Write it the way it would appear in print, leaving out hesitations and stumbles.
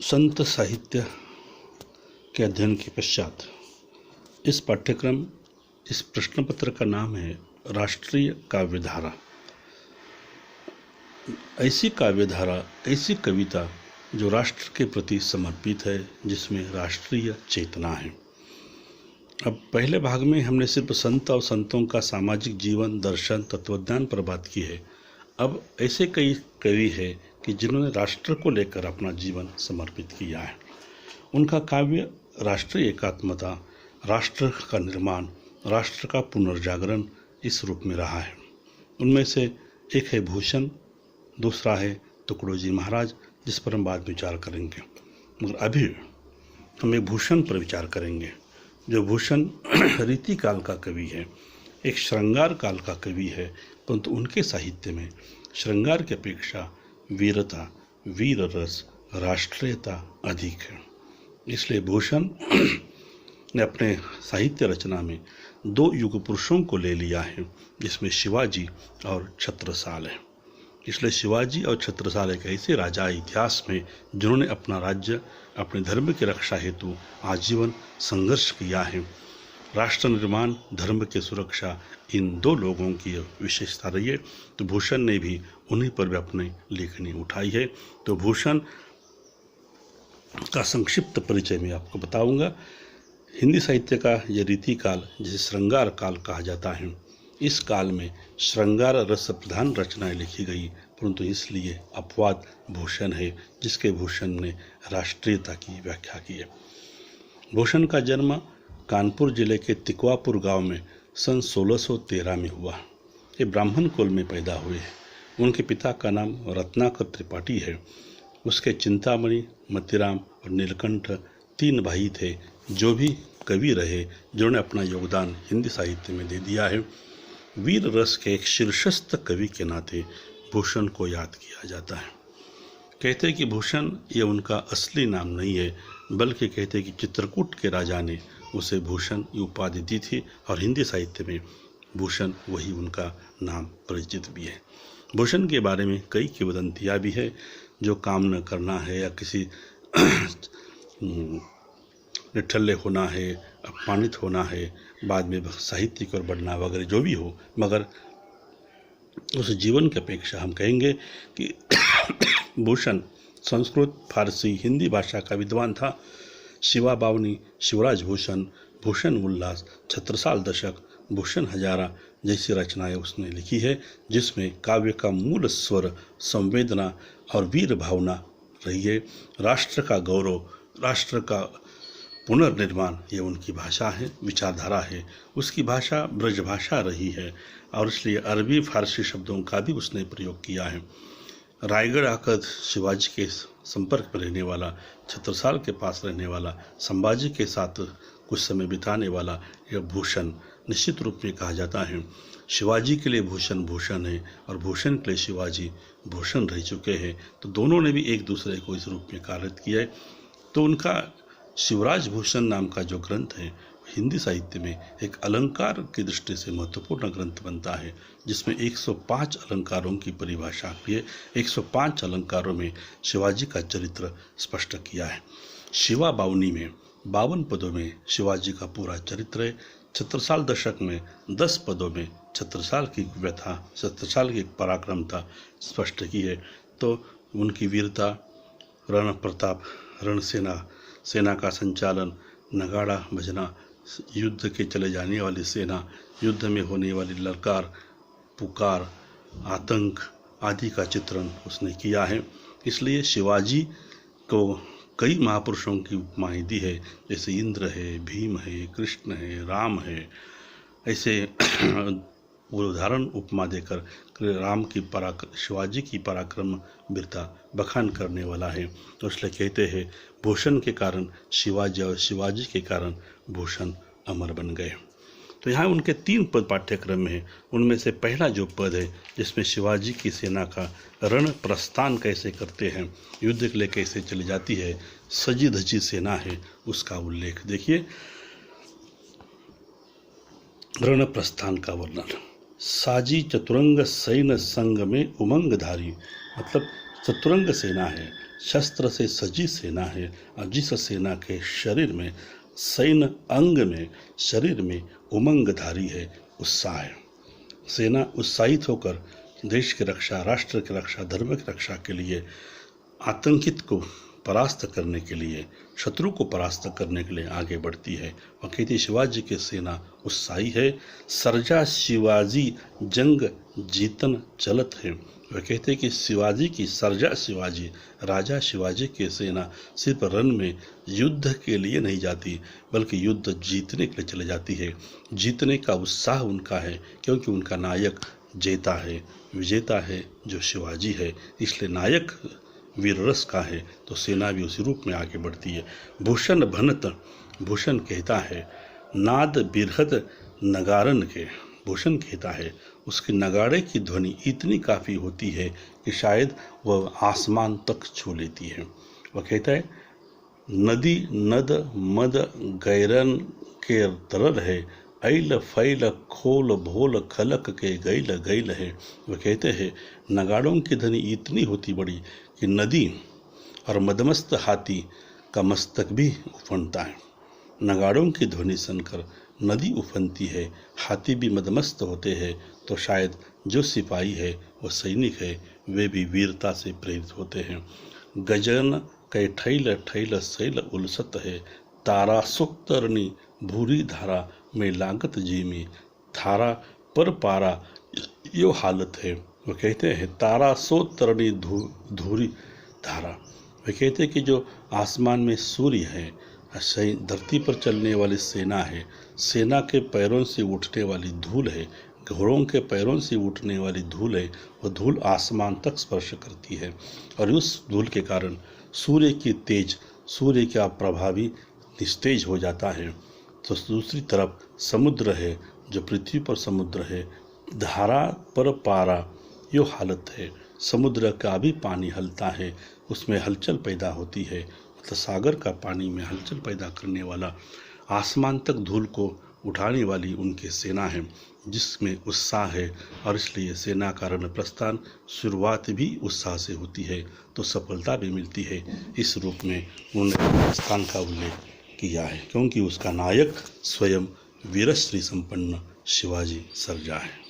संत साहित्य के अध्ययन के पश्चात इस पाठ्यक्रम इस प्रश्न पत्र का नाम है राष्ट्रीय काव्यधारा। ऐसी काव्यधारा, ऐसी कविता जो राष्ट्र के प्रति समर्पित है, जिसमें राष्ट्रीय चेतना है। अब पहले भाग में हमने सिर्फ संत और संतों का सामाजिक जीवन, दर्शन, तत्वज्ञान पर बात की है। अब ऐसे कई कवि हैं कि जिन्होंने राष्ट्र को लेकर अपना जीवन समर्पित किया है। उनका काव्य राष्ट्रीय एकात्मता, राष्ट्र का निर्माण, राष्ट्र का पुनर्जागरण इस रूप में रहा है। उनमें से एक है भूषण, दूसरा है तुकडोजी महाराज, जिस पर हम बाद में विचार करेंगे। मगर अभी हम एक भूषण पर विचार करेंगे, जो भूषण रीति काल का कवि है, एक श्रृंगार काल का कवि है, परंतु उनके साहित्य में श्रृंगार की अपेक्षा वीरता, वीर रस, राष्ट्रीयता अधिक है। इसलिए भूषण ने अपने साहित्य रचना में दो युग पुरुषों को ले लिया है, जिसमें शिवाजी और छत्रसाल है। इसलिए शिवाजी और छत्रसाल एक ऐसे राजा इतिहास में जिन्होंने अपना राज्य, अपने धर्म की रक्षा हेतु आजीवन संघर्ष किया है। राष्ट्र निर्माण, धर्म की सुरक्षा, इन दो लोगों की विशेषता रही है। तो भूषण ने भी उन्हीं पर भी अपनी लेखनी उठाई है। तो भूषण का संक्षिप्त परिचय मैं आपको बताऊंगा। हिंदी साहित्य का यह रीति काल, जिसे श्रृंगार काल कहा जाता है, इस काल में श्रृंगार रस प्रधान रचनाएं लिखी गई, परंतु इसलिए अपवाद भूषण है, जिसके भूषण ने राष्ट्रीयता की व्याख्या की है। भूषण का जन्म कानपुर जिले के तिकवापुर गांव में सन 1613 में हुआ। ये ब्राह्मण कुल में पैदा हुए हैं। उनके पिता का नाम रत्नाकर त्रिपाठी है। उसके चिंतामणि, मतिराम और नीलकंठ 3 भाई थे, जो भी कवि रहे, जिन्होंने अपना योगदान हिंदी साहित्य में दे दिया है। वीर रस के एक शीर्षस्थ कवि के नाते भूषण को याद किया जाता है। कहते हैं कि भूषण ये उनका असली नाम नहीं है, बल्कि कहते हैं कि चित्रकूट के राजा ने उसे भूषण ये उपाधि दी थी, और हिंदी साहित्य में भूषण वही उनका नाम परिचित भी है। भूषण के बारे में कई किंवदंतियाँ भी है, जो काम न करना है या किसी निठल्ले होना है, अपमानित होना है, बाद में साहित्य की ओर बढ़ना वगैरह जो भी हो, मगर उस जीवन की अपेक्षा हम कहेंगे कि भूषण संस्कृत, फारसी, हिंदी भाषा का विद्वान था। शिवा बावनी, शिवराज भूषण, भूषण उल्लास, छत्रसाल दशक, भूषण हजारा जैसी रचनाएं उसने लिखी है, जिसमें काव्य का मूल स्वर संवेदना और वीर भावना रही है। राष्ट्र का गौरव, राष्ट्र का पुनर्निर्माण, ये उनकी भाषा है, विचारधारा है। उसकी भाषा ब्रजभाषा रही है, और इसलिए अरबी फारसी शब्दों का भी उसने प्रयोग किया है। रायगढ़ आकर शिवाजी के संपर्क में रहने वाला, छत्रसाल के पास रहने वाला, संभाजी के साथ कुछ समय बिताने वाला यह भूषण निश्चित रूप में कहा जाता है। शिवाजी के लिए भूषण भूषण है, और भूषण के लिए शिवाजी भूषण रह चुके हैं। तो दोनों ने भी एक दूसरे को इस रूप में कार्य किया है। तो उनका शिवराज भूषण नाम का जो ग्रंथ है, हिंदी साहित्य में एक अलंकार की दृष्टि से महत्वपूर्ण ग्रंथ बनता है, जिसमें 105 अलंकारों की परिभाषा की है। 105 अलंकारों में शिवाजी का चरित्र स्पष्ट किया है। शिवा बावनी में 52 पदों में शिवाजी का पूरा चरित्र है। छत्रसाल दशक में 10 पदों में छत्रसाल की व्यथा, छत्रसाल की पराक्रमता स्पष्ट की है। तो उनकी वीरता, रण प्रताप, रणसेना, सेना का संचालन, नगाड़ा बजना, युद्ध के चले जाने वाली सेना, युद्ध में होने वाली ललकार, पुकार, आतंक आदि का चित्रण उसने किया है। इसलिए शिवाजी को कई महापुरुषों की उपमाएं दी है, जैसे इंद्र है, भीम है, कृष्ण है, राम है। ऐसे उदाहरण उपमा देकर राम की शिवाजी की पराक्रम वीरता बखान करने वाला है। तो इसलिए कहते हैं भूषण के कारण शिवाजी और शिवाजी के कारण भूषण अमर बन गए। तो यहाँ उनके 3 पद पाठ्यक्रम में है। उनमें से पहला जो पद है, जिसमें शिवाजी की सेना का रण प्रस्थान कैसे करते हैं, युद्ध के लिए कैसे चली जाती है, सजी धजी सेना है, उसका उल्लेख देखिए। रण प्रस्थान का वर्णन। साजी चतुरंग सैन्य संग में उमंगधारी, मतलब चतुरंग सेना है, शस्त्र से सजी सेना है और जिस सेना के शरीर में, सैन्य अंग में, शरीर में उमंगधारी है, उत्साह है। सेना उत्साहित होकर देश की रक्षा, राष्ट्र की रक्षा, धर्म की रक्षा के लिए, आतंकित को परास्त करने के लिए, शत्रु को परास्त करने के लिए आगे बढ़ती है। वह कहती शिवाजी की सेना उत्साही है, सर्जा शिवाजी जंग जीतन चलत है। वह कहते कि शिवाजी की, सर्जा शिवाजी, राजा शिवाजी की सेना सिर्फ रण में युद्ध के लिए नहीं जाती, बल्कि युद्ध जीतने के लिए चले जाती है। जीतने का उत्साह उनका है, क्योंकि उनका नायक जेता है, विजेता है, जो शिवाजी है। इसलिए नायक वीर रस का है तो सेना भी उसी रूप में आगे बढ़ती है। भूषण भनत, भूषण कहता है नाद बिरहद नगारन के, भूषण कहता है उसकी नगाड़े की ध्वनि इतनी काफ़ी होती है कि शायद वह आसमान तक छू लेती है। वह कहता है नदी नद मद गैरन के तरल है, ऐल फैल खोल भोल खलक के गैल गैल है। वह कहते हैं नगाड़ों की ध्वनि इतनी होती बड़ी कि नदी और मदमस्त हाथी का मस्तक भी उफनता है। नगाड़ों की ध्वनि सुनकर नदी उफनती है, हाथी भी मदमस्त होते हैं। तो शायद जो सिपाही है, वो सैनिक है, वे भी वीरता से प्रेरित होते हैं। गजन कै ठैल ठैल सैल उलसत है, तारा सुक्तरनी भूरी धारा में लागत जीमी, धारा पर पारा यो हालत है। वो कहते हैं तारा सो तरनी धूरी धारा। वे कहते हैं कि जो आसमान में सूर्य है, धरती पर चलने वाली सेना है, सेना के पैरों से उठने वाली धूल है, घोड़ों के पैरों से उठने वाली धूल है, वह धूल आसमान तक स्पर्श करती है। और उस धूल के कारण सूर्य की तेज, सूर्य का प्रभावी निस्तेज हो जाता है। तो दूसरी तरफ समुद्र है, जो पृथ्वी पर समुद्र है, धारा पर पारा यो हालत है, समुद्र का भी पानी हलता है, उसमें हलचल पैदा होती है। मतलब सागर का पानी में हलचल पैदा करने वाला, आसमान तक धूल को उठाने वाली उनकी सेना है, जिसमें उत्साह है। और इसलिए सेना का रण प्रस्थान शुरुआत भी उत्साह से होती है, तो सफलता भी मिलती है। इस रूप में उन्होंने प्रस्थान का उल्लेख किया है, क्योंकि उसका नायक स्वयं वीरश्री संपन्न शिवाजी सर्जा है।